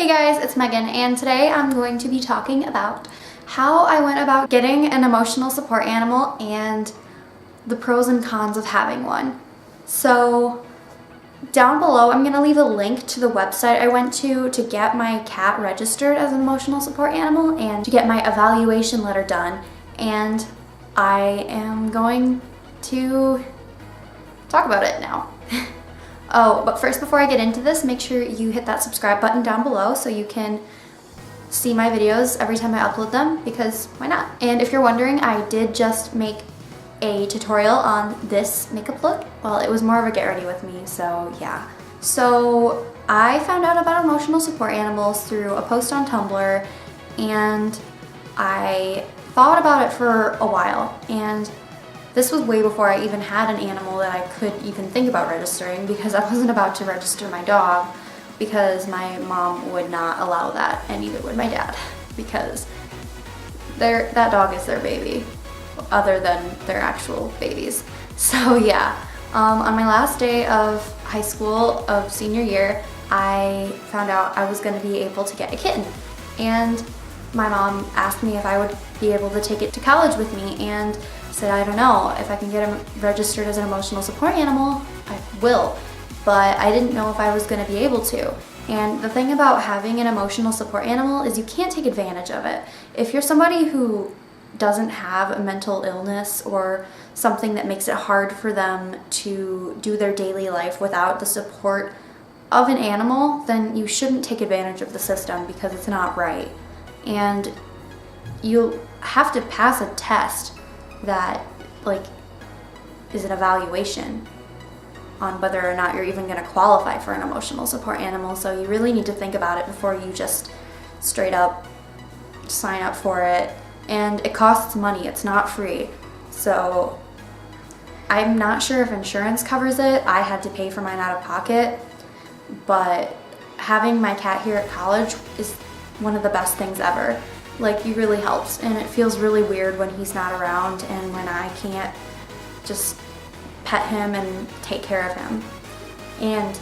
Hey guys, it's Megan, and today I'm going to be talking about how I went about getting an emotional support animal and the pros and cons of having one. So down below I'm going to leave a link to the website I went to get my cat registered as an emotional support animal and to get my evaluation letter done, and I am going to talk about it now. Oh, but first, before I get into this, make sure you hit that subscribe button down below so you can see my videos every time I upload them, because why not? And if you're wondering, I did just make a tutorial on this makeup look. Well, it was more of a get ready with me, so yeah. So I found out about emotional support animals through a post on Tumblr, and I thought about it for a while, and this was way before I even had an animal that I could even think about registering, because I wasn't about to register my dog because my mom would not allow that, and neither would my dad, because that dog is their baby, other than their actual babies. So yeah, on my last day of high school of senior year, I found out I was going to be able to get a kitten, and my mom asked me if I would be able to take it to college with me, and said, I don't know, if I can get him registered as an emotional support animal, I will. But I didn't know if I was going to be able to. And the thing about having an emotional support animal is you can't take advantage of it. If you're somebody who doesn't have a mental illness or something that makes it hard for them to do their daily life without the support of an animal, then you shouldn't take advantage of the system, because it's not right. And you'll have to pass a test that is an evaluation on whether or not you're even going to qualify for an emotional support animal. So you really need to think about it before you just straight up sign up for it. And it costs money, it's not free. So I'm not sure if insurance covers it. I had to pay for mine out of pocket, but having my cat here at college is one of the best things ever. He really helps, and it feels really weird when he's not around and when I can't just pet him and take care of him. And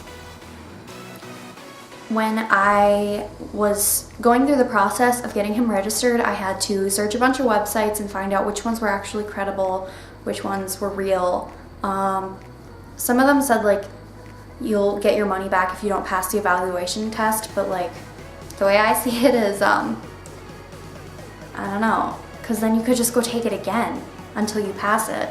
when I was going through the process of getting him registered, I had to search a bunch of websites and find out which ones were actually credible, which ones were real. Some of them said you'll get your money back if you don't pass the evaluation test, but the way I see it is I don't know, because then you could just go take it again until you pass it.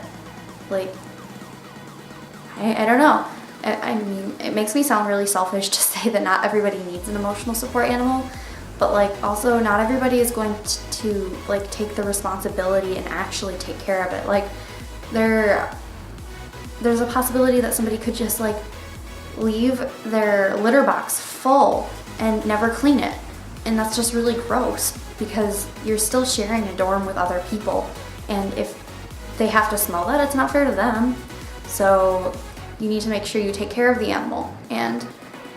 I don't know. I mean, it makes me sound really selfish to say that not everybody needs an emotional support animal, but also not everybody is going to take the responsibility and actually take care of it. There's a possibility that somebody could just leave their litter box full and never clean it, and that's just really gross, because you're still sharing a dorm with other people, and if they have to smell that, it's not fair to them. So you need to make sure you take care of the animal, and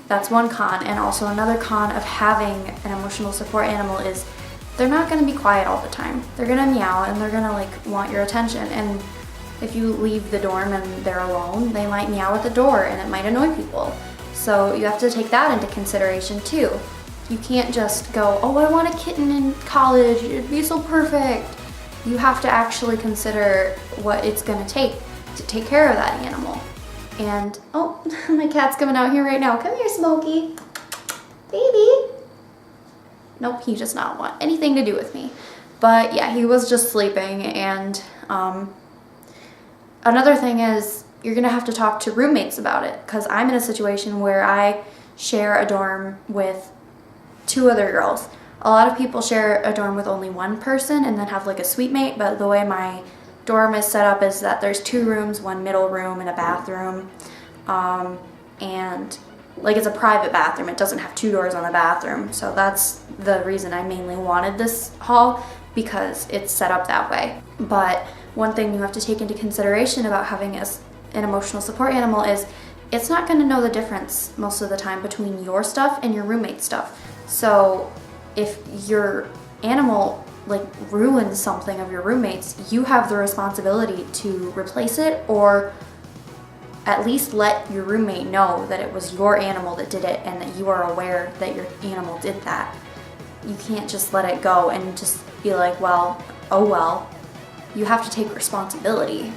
that's one con. And also another con of having an emotional support animal is they're not going to be quiet all the time. They're going to meow, and they're going to want your attention, and if you leave the dorm and they're alone, they might meow at the door, and it might annoy people. So you have to take that into consideration too. You can't just go, oh, I want a kitten in college, it'd be so perfect. You have to actually consider what it's going to take care of that animal. And, oh, my cat's coming out here right now. Come here, Smokey. Baby. Nope, he does not want anything to do with me. But yeah, he was just sleeping. And another thing is, you're going to have to talk to roommates about it, because I'm in a situation where I share a dorm with 2 other girls. A lot of people share a dorm with only one person and then have a suite mate, but the way my dorm is set up is that there's 2 rooms, 1 middle room and a bathroom, and it's a private bathroom. It doesn't have 2 doors on the bathroom, so that's the reason I mainly wanted this hall, because it's set up that way. But one thing you have to take into consideration about having an emotional support animal is it's not going to know the difference most of the time between your stuff and your roommate's stuff. So if your animal ruins something of your roommate's, you have the responsibility to replace it or at least let your roommate know that it was your animal that did it and that you are aware that your animal did that. You can't just let it go and just be like, well, oh well. You have to take responsibility.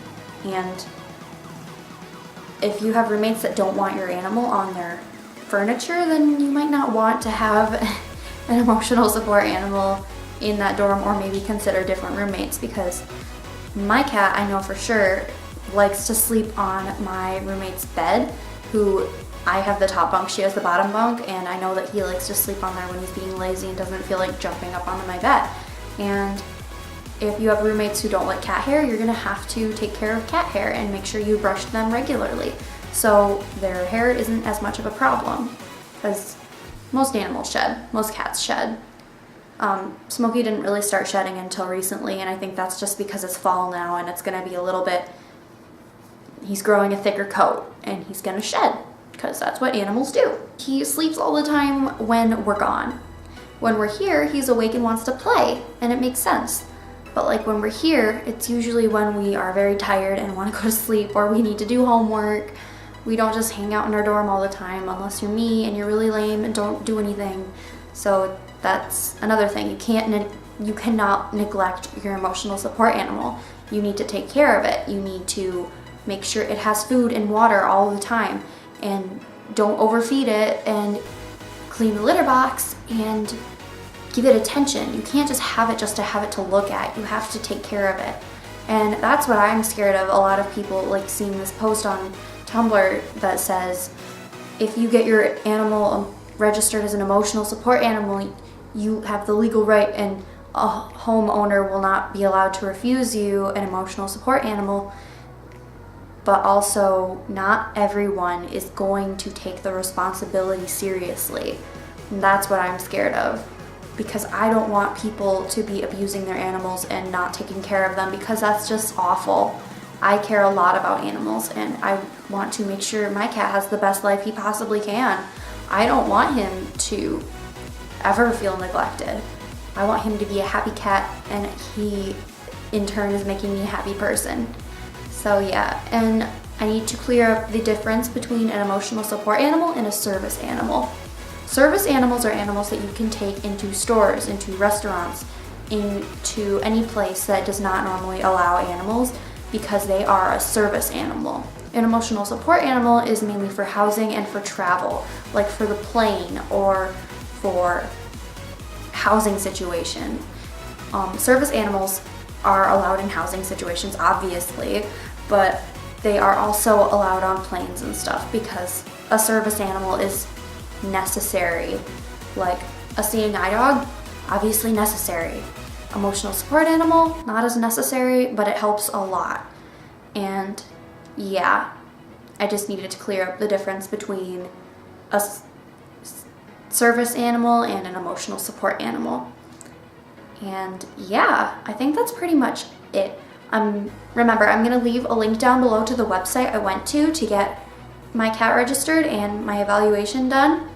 And if you have roommates that don't want your animal on their furniture, then you might not want to have an emotional support animal in that dorm, or maybe consider different roommates, because my cat, I know for sure, likes to sleep on my roommate's bed, who I have the top bunk, she has the bottom bunk, and I know that he likes to sleep on there when he's being lazy and doesn't feel like jumping up onto my bed. And if you have roommates who don't like cat hair, you're gonna have to take care of cat hair and make sure you brush them regularly so their hair isn't as much of a problem, because most animals shed, most cats shed. Smokey didn't really start shedding until recently, and I think that's just because it's fall now and it's gonna be a little bit, he's growing a thicker coat and he's gonna shed, because that's what animals do. He sleeps all the time when we're gone. When we're here, he's awake and wants to play, and it makes sense. But like when we're here, it's usually when we are very tired and want to go to sleep, or we need to do homework. We don't just hang out in our dorm all the time, unless you're me and you're really lame and don't do anything. So that's another thing. You cannot neglect your emotional support animal. You need to take care of it. You need to make sure it has food and water all the time, and don't overfeed it, and clean the litter box and give it attention. You can't just have it to have it to look at. You have to take care of it. And that's what I'm scared of. A lot of people like seeing this post on Tumblr that says, if you get your animal registered as an emotional support animal, you have the legal right, and a homeowner will not be allowed to refuse you an emotional support animal. But also, not everyone is going to take the responsibility seriously. And that's what I'm scared of, because I don't want people to be abusing their animals and not taking care of them, because that's just awful. I care a lot about animals, and I want to make sure my cat has the best life he possibly can. I don't want him to ever feel neglected. I want him to be a happy cat, and he in turn is making me a happy person. So yeah, and I need to clear up the difference between an emotional support animal and a service animal. Service animals are animals that you can take into stores, into restaurants, into any place that does not normally allow animals, because they are a service animal. An emotional support animal is mainly for housing and for travel, like for the plane or for housing situation. Service animals are allowed in housing situations, obviously, but they are also allowed on planes and stuff, because a service animal is necessary. Like a seeing eye dog, obviously necessary. Emotional support animal, not as necessary, but it helps a lot. And yeah, I just needed to clear up the difference between a service animal and an emotional support animal. And yeah, I think that's pretty much it. Remember, I'm gonna leave a link down below to the website I went to get my cat registered and my evaluation done.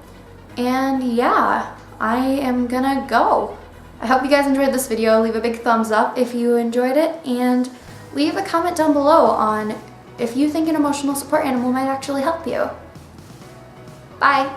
And yeah, I am gonna go. I hope you guys enjoyed this video. Leave a big thumbs up if you enjoyed it, and leave a comment down below on if you think an emotional support animal might actually help you. Bye.